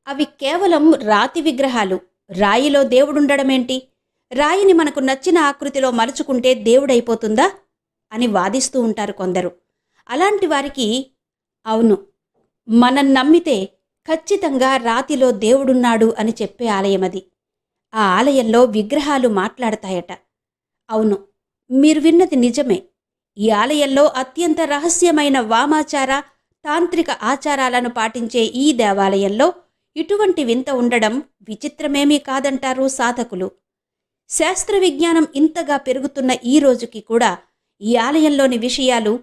అవి కేవలం రాతి విగ్రహాలు. రాయిలో దేవుడుండడమేంటి? రాయిని మనకు నచ్చిన ఆకృతిలో మలుచుకుంటే దేవుడైపోతుందా అని వాదిస్తూ ఉంటారు కొందరు. అలాంటి వారికి అవును, మనం నమ్మితే ఖచ్చితంగా రాతిలో దేవుడున్నాడు అని చెప్పే ఆలయమది. ఆ ఆలయంలో విగ్రహాలు మాట్లాడతాయట. అవును, మీరు విన్నది నిజమే. ఈ ఆలయంలో అత్యంత రహస్యమైన వామాచార, తాంత్రిక ఆచారాలను పాటించే ఈ దేవాలయంలో ఇటువంటి వింత ఉండడం విచిత్రమేమీ కాదంటారు సాధకులు. శాస్త్ర విజ్ఞానం ఇంతగా పెరుగుతున్న ఈ రోజుకి కూడా ఈ ఆలయంలోని విషయాలు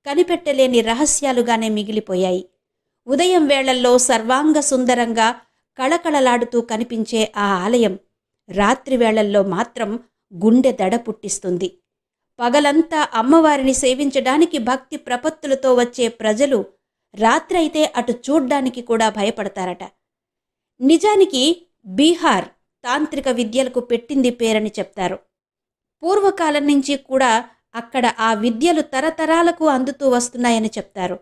కనిపెట్టలేని రహస్యాలుగానే మిగిలిపోయాయి. ఉదయం వేళల్లో సర్వాంగ సుందరంగా కళకళలాడుతూ కనిపించే ఆ ఆలయం రాత్రి వేళల్లో మాత్రం గుండె దడ పుట్టిస్తుంది. పగలంతా అమ్మవారిని సేవించడానికి భక్తి ప్రపత్తులతో వచ్చే ప్రజలు రాత్రి అయితే అటు చూడ్డానికి కూడా భయపడతారట. నిజానికి బీహార్ తాంత్రిక విద్యలకు పెట్టింది పేరని చెప్తారు. పూర్వకాలం నుంచి కూడా అక్కడ ఆ విద్యలు తరతరాలకు అందుతూ వస్తున్నాయని చెప్తారు.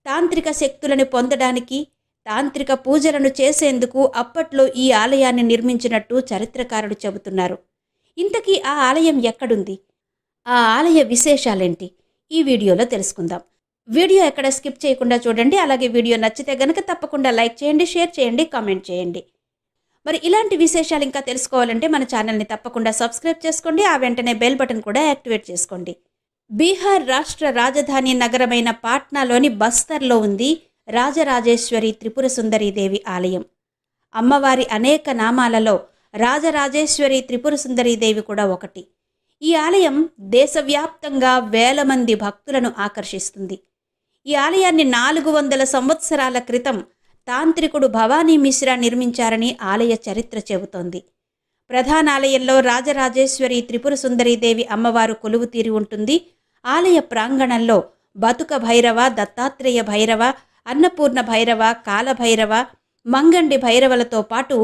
తాంత్రిక శక్తులను పొందడానికి, తాంత్రిక పూజలను చేసేందుకు అప్పట్లో ఈ ఆలయాన్ని నిర్మించినట్టు చరిత్రకారులు చెబుతున్నారు. ఇంతకీ ఆ ఆలయం ఎక్కడుంది? ఆ ఆలయ విశేషాలేంటి? ఈ వీడియోలో తెలుసుకుందాం. వీడియో ఎక్కడ స్కిప్ చేయకుండా చూడండి. అలాగే వీడియో నచ్చితే గనక తప్పకుండా లైక్ చేయండి, షేర్ చేయండి, కామెంట్ చేయండి. మరి ఇలాంటి విశేషాలు ఇంకా తెలుసుకోవాలంటే మన ఛానల్ని తప్పకుండా సబ్స్క్రైబ్ చేసుకోండి. ఆ వెంటనే బెల్ బటన్ కూడా యాక్టివేట్ చేసుకోండి. బీహార్ రాష్ట్ర రాజధాని నగరమైన పాట్నాలోని బస్తర్లో ఉంది రాజరాజేశ్వరి త్రిపుర సుందరీదేవి ఆలయం. అమ్మవారి అనేక నామాలలో రాజరాజేశ్వరి త్రిపుర సుందరీదేవి కూడా ఒకటి. ఈ ఆలయం దేశవ్యాప్తంగా వేల మంది భక్తులను ఆకర్షిస్తుంది. ఈ ఆలయాన్ని 400 సంవత్సరాల క్రితం తాంత్రికుడు భవానీ మిశ్రా నిర్మించారని ఆలయ చరిత్ర చెబుతోంది. ప్రధానాలయంలో రాజరాజేశ్వరి త్రిపుర సుందరీదేవి అమ్మవారు కొలువు తీరి ఉంటుంది. ఆలయ ప్రాంగణంలో బతుక భైరవ, దత్తాత్రేయ భైరవ, అన్నపూర్ణ భైరవ, కాలభైరవ, మంగండి భైరవలతో పాటు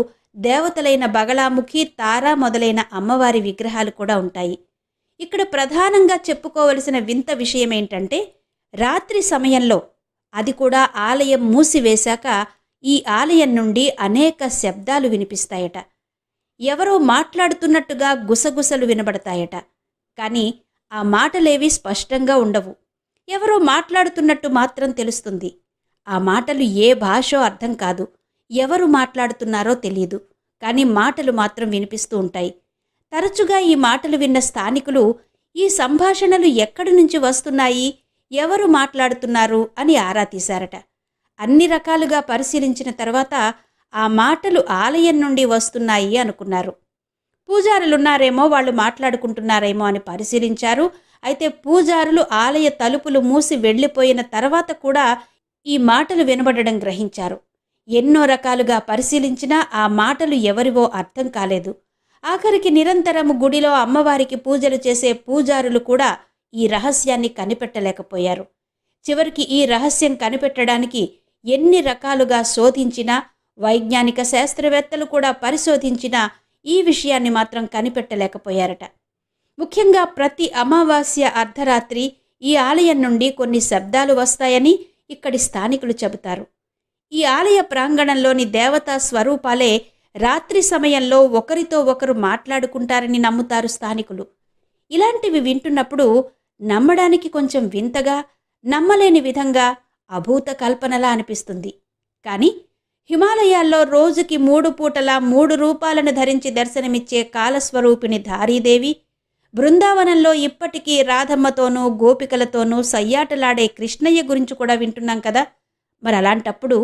దేవతలైన బగలాముఖి, తార మొదలైన అమ్మవారి విగ్రహాలు కూడా ఉంటాయి. ఇక్కడ ప్రధానంగా చెప్పుకోవలసిన వింత విషయమేంటంటే రాత్రి సమయంలో, అది కూడా ఆలయం మూసివేశాక ఈ ఆలయం నుండి అనేక శబ్దాలు వినిపిస్తాయట. ఎవరో మాట్లాడుతున్నట్టుగా గుసగుసలు వినబడతాయట. కానీ ఆ మాటలేవి స్పష్టంగా ఉండవు. ఎవరో మాట్లాడుతున్నట్టు మాత్రం తెలుస్తుంది. ఆ మాటలు ఏ భాషో అర్థం కాదు. ఎవరు మాట్లాడుతున్నారో తెలియదు. కానీ మాటలు మాత్రం వినిపిస్తూ ఉంటాయి. తరచుగా ఈ మాటలు విన్న స్థానికులు ఈ సంభాషణలు ఎక్కడి నుంచి వస్తున్నాయి, ఎవరు మాట్లాడుతున్నారు అని ఆరా తీశారట. అన్ని రకాలుగా పరిశీలించిన తర్వాత ఆ మాటలు ఆలయం నుండి వస్తున్నాయి అనుకున్నారు. పూజారులున్నారేమో, వాళ్ళు మాట్లాడుకుంటున్నారేమో అని పరిశీలించారు. అయితే పూజారులు ఆలయ తలుపులు మూసి వెళ్ళిపోయిన తర్వాత కూడా ఈ మాటలు వినబడడం గ్రహించారు. ఎన్నో రకాలుగా పరిశీలించినా ఆ మాటలు ఎవరివో అర్థం కాలేదు. ఆఖరికి నిరంతరము గుడిలో అమ్మవారికి పూజలు చేసే పూజారులు కూడా ఈ రహస్యాన్ని కనిపెట్టలేకపోయారు. చివరికి ఈ రహస్యం కనిపెట్టడానికి ఎన్ని రకాలుగా శోధించినా, వైజ్ఞానిక శాస్త్రవేత్తలు కూడా పరిశోధించినా ఈ విషయాన్ని మాత్రం కనిపెట్టలేకపోయారట. ముఖ్యంగా ప్రతి అమావాస్య అర్ధరాత్రి ఈ ఆలయం నుండి కొన్ని శబ్దాలు వస్తాయని ఇక్కడి స్థానికులు చెబుతారు. ఈ ఆలయ ప్రాంగణంలోని దేవతా స్వరూపాలే రాత్రి సమయంలో ఒకరితో ఒకరు మాట్లాడుకుంటారని నమ్ముతారు స్థానికులు. ఇలాంటివి వింటున్నప్పుడు నమ్మడానికి కొంచెం వింతగా, నమ్మలేని విధంగా అభూత కల్పనలా అనిపిస్తుంది. కానీ హిమాలయాల్లో రోజుకి 3 పూటలా 3 రూపాలను ధరించి దర్శనమిచ్చే కాలస్వరూపిణి ధారీదేవి, బృందావనంలో ఇప్పటికీ రాధమ్మతోనూ గోపికలతోనూ సయ్యాటలాడే కృష్ణయ్య గురించి కూడా వింటున్నాం కదా. మరి అలాంటప్పుడు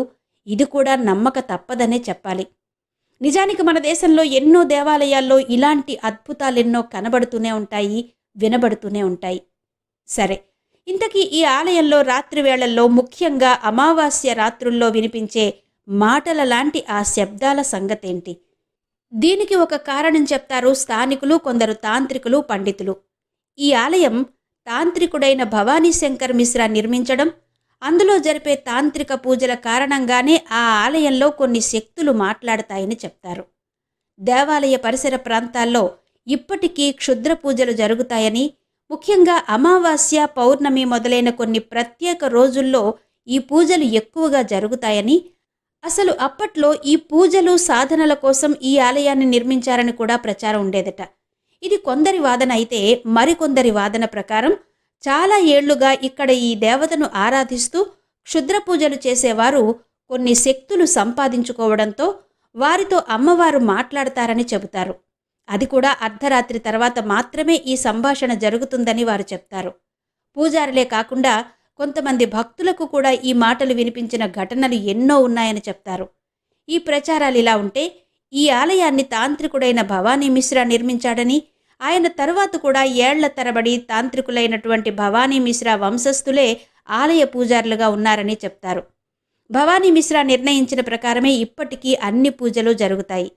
ఇది కూడా నమ్మక తప్పదనే చెప్పాలి. నిజానికి మన దేశంలో ఎన్నో దేవాలయాల్లో ఇలాంటి అద్భుతాలెన్నో కనబడుతూనే ఉంటాయి, వినబడుతూనే ఉంటాయి. సరే, ఇంతకీ ఈ ఆలయంలో రాత్రి వేళల్లో, ముఖ్యంగా అమావాస్య రాత్రుల్లో వినిపించే మాటల లాంటి ఆ శబ్దాల సంగతేంటి? దీనికి ఒక కారణం చెప్తారు స్థానికులు, కొందరు తాంత్రికులు, పండితులు. ఈ ఆలయం తాంత్రికుడైన భవానీ శంకర్ మిశ్రా నిర్మించడం, అందులో జరిపే తాంత్రిక పూజల కారణంగానే ఆ ఆలయంలో కొన్ని శక్తులు మాట్లాడతాయని చెప్తారు. దేవాలయ పరిసర ప్రాంతాల్లో ఇప్పటికీ క్షుద్ర పూజలు జరుగుతాయని, ముఖ్యంగా అమావాస్య, పౌర్ణమి మొదలైన కొన్ని ప్రత్యేక రోజుల్లో ఈ పూజలు ఎక్కువగా జరుగుతాయని, అసలు అప్పట్లో ఈ పూజలు సాధనల కోసం ఈ ఆలయాన్ని నిర్మించారని కూడా ప్రచారం ఉండేదట. ఇది కొందరి వాదన అయితే, మరికొందరి వాదన ప్రకారం చాలా ఏళ్లుగా ఇక్కడ ఈ దేవతను ఆరాధిస్తూ క్షుద్ర పూజలు చేసేవారు కొన్ని శక్తులు సంపాదించుకోవడంతో వారితో అమ్మవారు మాట్లాడతారని చెబుతారు. అది కూడా అర్ధరాత్రి తర్వాత మాత్రమే ఈ సంభాషణ జరుగుతుందని వారు చెప్తారు. పూజారులే కాకుండా కొంతమంది భక్తులకు కూడా ఈ మాటలు వినిపించిన ఘటనలు ఎన్నో ఉన్నాయని చెప్తారు. ఈ ప్రచారాలు ఇలా ఉంటే, ఈ ఆలయాన్ని తాంత్రికుడైన భవానీ మిశ్రా నిర్మించాడని, ఆయన తరువాత కూడా ఏళ్ల తరబడి తాంత్రికులైనటువంటి భవానీ మిశ్రా వంశస్థులే ఆలయ పూజారులుగా ఉన్నారని చెప్తారు. భవానీ మిశ్రా నిర్ణయించిన ప్రకారమే ఇప్పటికీ అన్ని పూజలు జరుగుతాయి.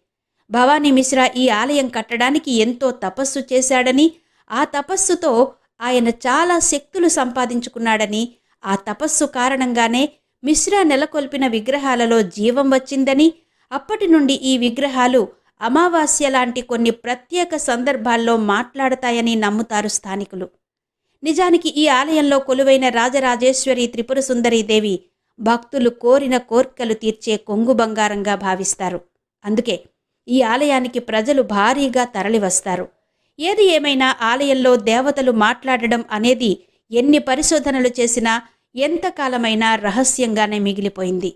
భవానీ మిశ్రా ఈ ఆలయం కట్టడానికి ఎంతో తపస్సు చేశాడని, ఆ తపస్సుతో ఆయన చాలా శక్తులు సంపాదించుకున్నాడని, ఆ తపస్సు కారణంగానే మిశ్రా నెలకొల్పిన విగ్రహాలలో జీవం వచ్చిందని, అప్పటి నుండి ఈ విగ్రహాలు అమావాస్య లాంటి కొన్ని ప్రత్యేక సందర్భాల్లో మాట్లాడతాయని నమ్ముతారు స్థానికులు. నిజానికి ఈ ఆలయంలో కొలువైన రాజరాజేశ్వరి త్రిపుర సుందరీదేవి భక్తులు కోరిన కోర్కెలు తీర్చే కొంగు బంగారంగా భావిస్తారు. అందుకే ఈ ఆలయానికి ప్రజలు భారీగా తరలివస్తారు. ఏది ఏమైనా ఆలయంలో దేవతలు మాట్లాడడం అనేది ఎన్ని పరిశోధనలు చేసినా ఎంతకాలమైనా రహస్యంగానే మిగిలిపోయింది.